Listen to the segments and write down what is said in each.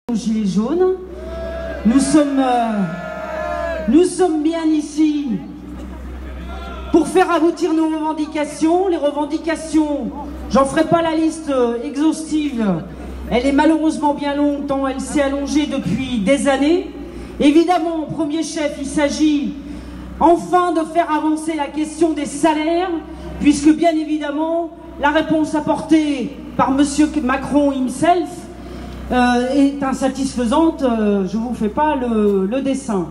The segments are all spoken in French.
Aux Gilets jaunes, nous sommes bien ici pour faire aboutir nos revendications. Les revendications, j'en ferai pas la liste exhaustive, elle est malheureusement bien longue tant elle s'est allongée depuis des années. Évidemment, au premier chef, il s'agit enfin de faire avancer la question des salaires, puisque bien évidemment, la réponse apportée par M. Macron himself est insatisfaisante, je ne vous fais pas le dessin.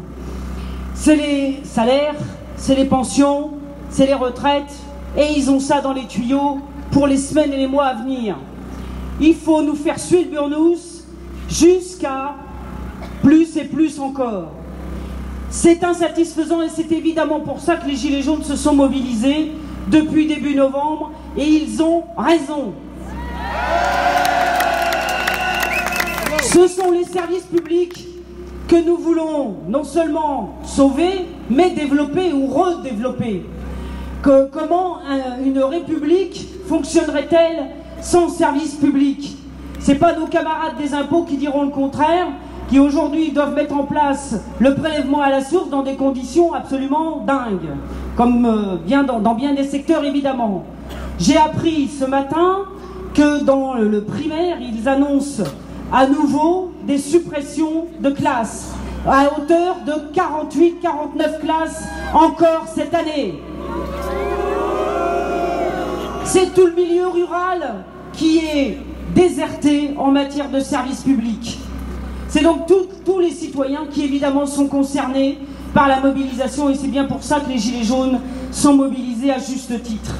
C'est les salaires, c'est les pensions, c'est les retraites, et ils ont ça dans les tuyaux pour les semaines et les mois à venir. Il faut nous faire suer le burnous jusqu'à plus et plus encore. C'est insatisfaisant et c'est évidemment pour ça que les Gilets jaunes se sont mobilisés depuis début novembre, et ils ont raison. Ce sont les services publics que nous voulons non seulement sauver, mais développer ou redévelopper. Comment une république fonctionnerait-elle sans services publics? Ce n'est pas nos camarades des impôts qui diront le contraire, qui aujourd'hui doivent mettre en place le prélèvement à la source dans des conditions absolument dingues, comme dans bien des secteurs évidemment. J'ai appris ce matin que dans le primaire, ils annoncent à nouveau des suppressions de classes à hauteur de 48-49 classes encore cette année. C'est tout le milieu rural qui est déserté en matière de services publics. C'est donc tous les citoyens qui évidemment sont concernés par la mobilisation, et c'est bien pour ça que les Gilets jaunes sont mobilisés à juste titre.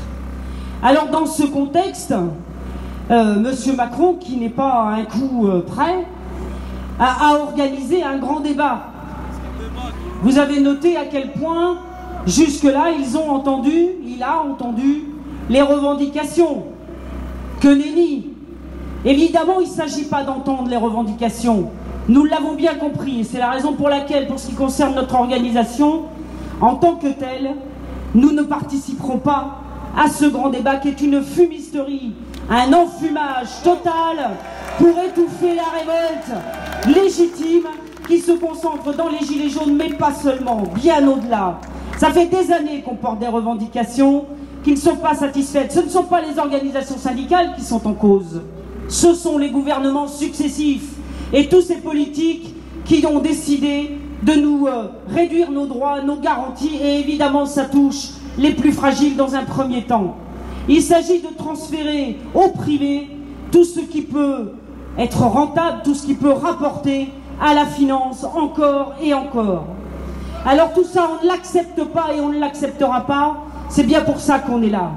Alors dans ce contexte, Monsieur Macron, qui n'est pas à un coup près, a organisé un grand débat. Vous avez noté à quel point, jusque-là, il a entendu les revendications. Que nenni! Évidemment, il ne s'agit pas d'entendre les revendications. Nous l'avons bien compris, et c'est la raison pour laquelle, pour ce qui concerne notre organisation, en tant que telle, nous ne participerons pas à ce grand débat qui est une fumisterie, un enfumage total pour étouffer la révolte légitime qui se concentre dans les Gilets jaunes, mais pas seulement, bien au-delà. Ça fait des années qu'on porte des revendications qui ne sont pas satisfaites. Ce ne sont pas les organisations syndicales qui sont en cause, ce sont les gouvernements successifs et tous ces politiques qui ont décidé de nous réduire nos droits, nos garanties, et évidemment ça touche les plus fragiles dans un premier temps. Il s'agit de transférer au privé tout ce qui peut être rentable, tout ce qui peut rapporter à la finance encore et encore. Alors tout ça, on ne l'accepte pas et on ne l'acceptera pas, c'est bien pour ça qu'on est là.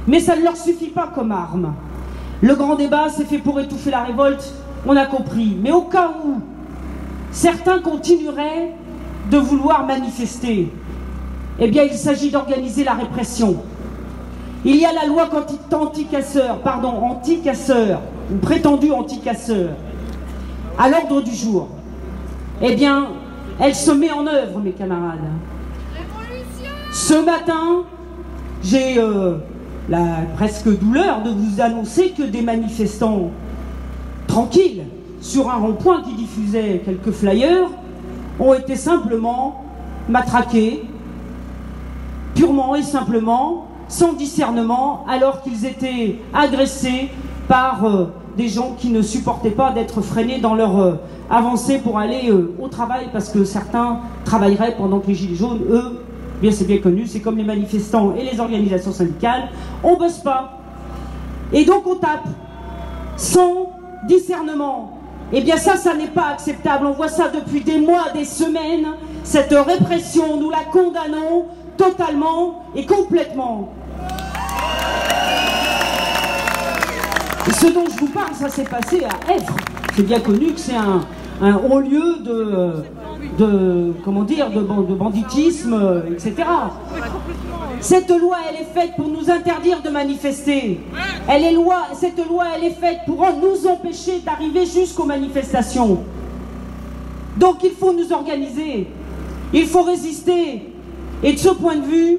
Mais ça ne leur suffit pas comme arme. Le grand débat, c'est fait pour étouffer la révolte, on a compris. Mais au cas où certains continueraient de vouloir manifester, eh bien il s'agit d'organiser la répression. Il y a la loi anti-casseurs, ou prétendue anti-casseurs, à l'ordre du jour. Eh bien, elle se met en œuvre, mes camarades. Ce matin, j'ai la presque douleur de vous annoncer que des manifestants tranquilles sur un rond-point qui diffusait quelques flyers ont été simplement matraqués, purement et simplement, sans discernement, alors qu'ils étaient agressés par des gens qui ne supportaient pas d'être freinés dans leur avancée pour aller au travail, parce que certains travailleraient pendant que les Gilets jaunes, eux, bien c'est bien connu, c'est comme les manifestants et les organisations syndicales, on ne bosse pas. Et donc on tape, sans discernement. Eh bien ça n'est pas acceptable, on voit ça depuis des mois, des semaines, cette répression, nous la condamnons totalement et complètement. Et ce dont je vous parle, ça s'est passé à Effre. C'est bien connu que c'est un haut lieu de banditisme, etc. Cette loi, elle est faite pour nous interdire de manifester. Cette loi, elle est faite pour nous empêcher d'arriver jusqu'aux manifestations. Donc il faut nous organiser, il faut résister. Et de ce point de vue,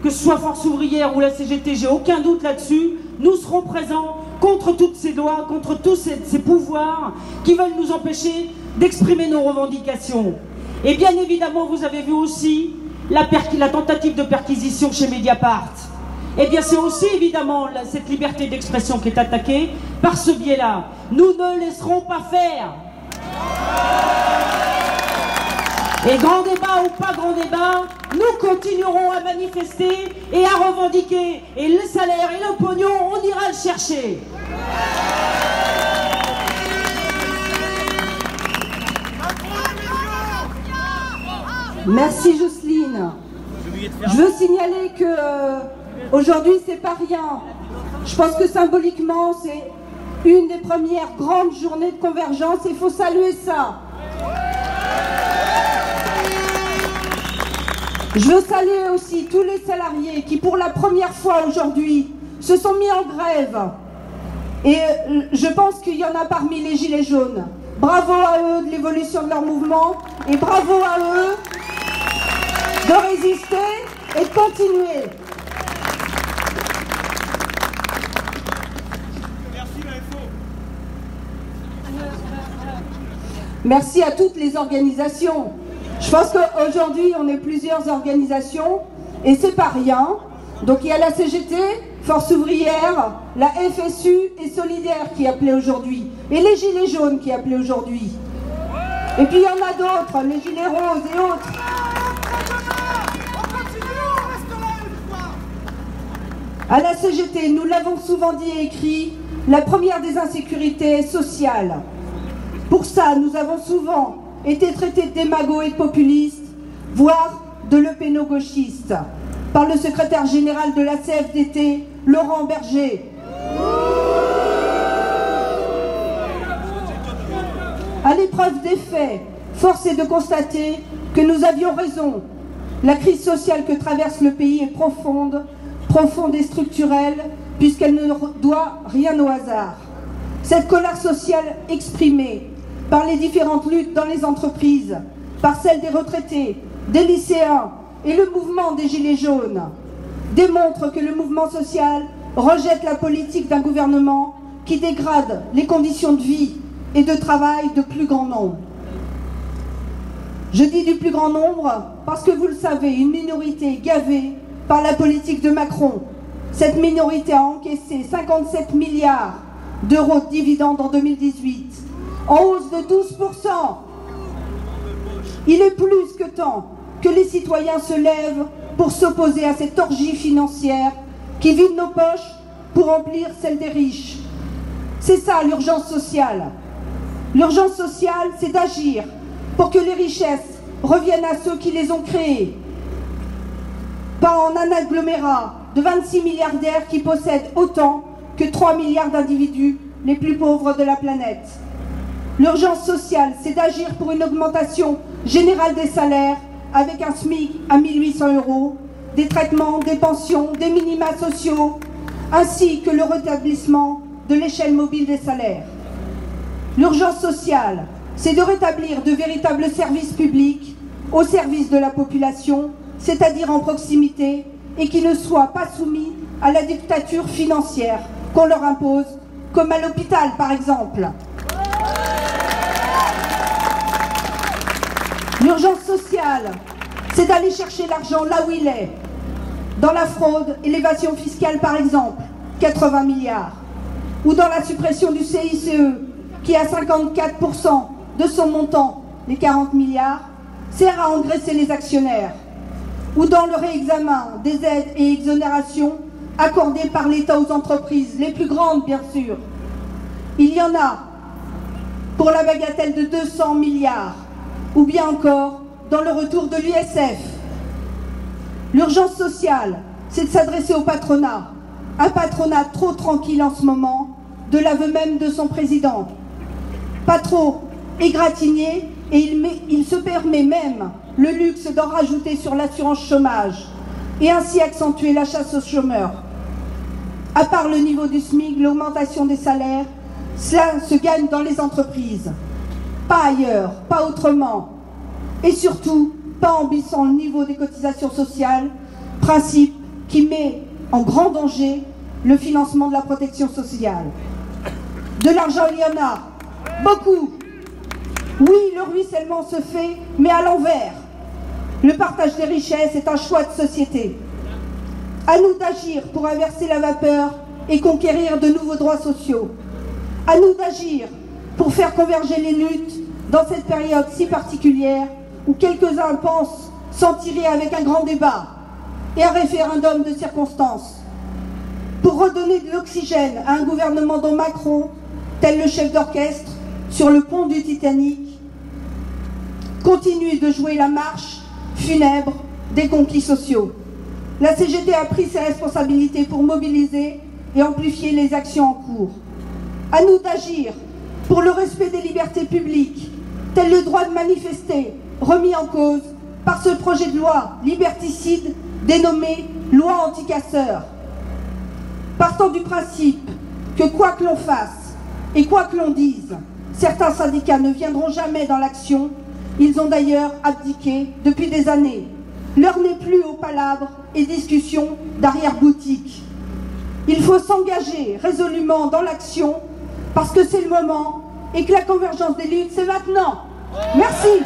que ce soit Force ouvrière ou la CGT, j'ai aucun doute là-dessus, nous serons présents contre toutes ces lois, contre tous ces pouvoirs qui veulent nous empêcher d'exprimer nos revendications. Et bien évidemment, vous avez vu aussi la tentative de perquisition chez Mediapart. Eh bien, c'est aussi évidemment cette liberté d'expression qui est attaquée par ce biais-là. Nous ne laisserons pas faire. Et grand débat ou pas grand débat, nous continuerons à manifester et à revendiquer. Et le salaire et le pognon, on ira le chercher. Merci Jocelyne. Je veux signaler que aujourd'hui c'est pas rien. Je pense que symboliquement c'est une des premières grandes journées de convergence et il faut saluer ça. Je veux saluer aussi tous les salariés qui pour la première fois aujourd'hui se sont mis en grève. Et je pense qu'il y en a parmi les gilets jaunes. Bravo à eux de l'évolution de leur mouvement et bravo à eux de résister et de continuer. Merci l'AFO. Merci à toutes les organisations. Je pense qu'aujourd'hui, on est plusieurs organisations et c'est pas rien. Donc il y a la CGT, Force Ouvrière, la FSU et Solidaire qui appelaient aujourd'hui. Et les Gilets jaunes qui appelaient aujourd'hui. Et puis il y en a d'autres, les Gilets roses et autres. À la CGT, nous l'avons souvent dit et écrit, la première des insécurités est sociale. Pour ça, nous avons souvent été traités de démagogues et de populistes, voire de lepéno-gauchistes, par le secrétaire général de la CFDT, Laurent Berger. À l'épreuve des faits, force est de constater que nous avions raison. La crise sociale que traverse le pays est profonde et structurelle, puisqu'elle ne doit rien au hasard. Cette colère sociale exprimée par les différentes luttes dans les entreprises, par celle des retraités, des lycéens et le mouvement des Gilets jaunes, démontre que le mouvement social rejette la politique d'un gouvernement qui dégrade les conditions de vie et de travail de plus grand nombre. Je dis du plus grand nombre parce que vous le savez, une minorité gavée par la politique de Macron. Cette minorité a encaissé 57 milliards d'euros de dividendes en 2018, en hausse de 12%. Il est plus que temps que les citoyens se lèvent pour s'opposer à cette orgie financière qui vide nos poches pour remplir celles des riches. C'est ça l'urgence sociale. L'urgence sociale, c'est d'agir pour que les richesses reviennent à ceux qui les ont créées. Pas en un agglomérat de 26 milliardaires qui possèdent autant que 3 milliards d'individus les plus pauvres de la planète. L'urgence sociale, c'est d'agir pour une augmentation générale des salaires avec un SMIC à 1 800 €, des traitements, des pensions, des minima sociaux, ainsi que le rétablissement de l'échelle mobile des salaires. L'urgence sociale, c'est de rétablir de véritables services publics au service de la population, c'est-à-dire en proximité, et qui ne soient pas soumis à la dictature financière qu'on leur impose, comme à l'hôpital par exemple. L'urgence sociale, c'est d'aller chercher l'argent là où il est, dans la fraude et l'évasion fiscale par exemple, 80 milliards, ou dans la suppression du CICE, qui à 54% de son montant, les 40 milliards, sert à engraisser les actionnaires, ou dans le réexamen des aides et exonérations accordées par l'État aux entreprises, les plus grandes bien sûr. Il y en a pour la bagatelle de 200 milliards, ou bien encore dans le retour de l'ISF. L'urgence sociale, c'est de s'adresser au patronat, un patronat trop tranquille en ce moment, de l'aveu même de son président. Pas trop égratigné, et il se permet même le luxe d'en rajouter sur l'assurance chômage et ainsi accentuer la chasse aux chômeurs. À part le niveau du SMIC, l'augmentation des salaires, cela se gagne dans les entreprises. Pas ailleurs, pas autrement. Et surtout, pas en baissant le niveau des cotisations sociales, principe qui met en grand danger le financement de la protection sociale. De l'argent, il y en a, beaucoup. Oui, le ruissellement se fait, mais à l'envers. Le partage des richesses est un choix de société. À nous d'agir pour inverser la vapeur et conquérir de nouveaux droits sociaux. À nous d'agir pour faire converger les luttes dans cette période si particulière où quelques-uns pensent s'en tirer avec un grand débat et un référendum de circonstance. Pour redonner de l'oxygène à un gouvernement dont Macron, tel le chef d'orchestre sur le pont du Titanic, continue de jouer la marche funèbre des conquis sociaux. La CGT a pris ses responsabilités pour mobiliser et amplifier les actions en cours. À nous d'agir pour le respect des libertés publiques, tel le droit de manifester, remis en cause par ce projet de loi liberticide dénommé loi anti-casseurs. Partant du principe que quoi que l'on fasse et quoi que l'on dise, certains syndicats ne viendront jamais dans l'action. Ils ont d'ailleurs abdiqué depuis des années. L'heure n'est plus aux palabres et discussions d'arrière-boutique. Il faut s'engager résolument dans l'action parce que c'est le moment et que la convergence des luttes, c'est maintenant. Merci.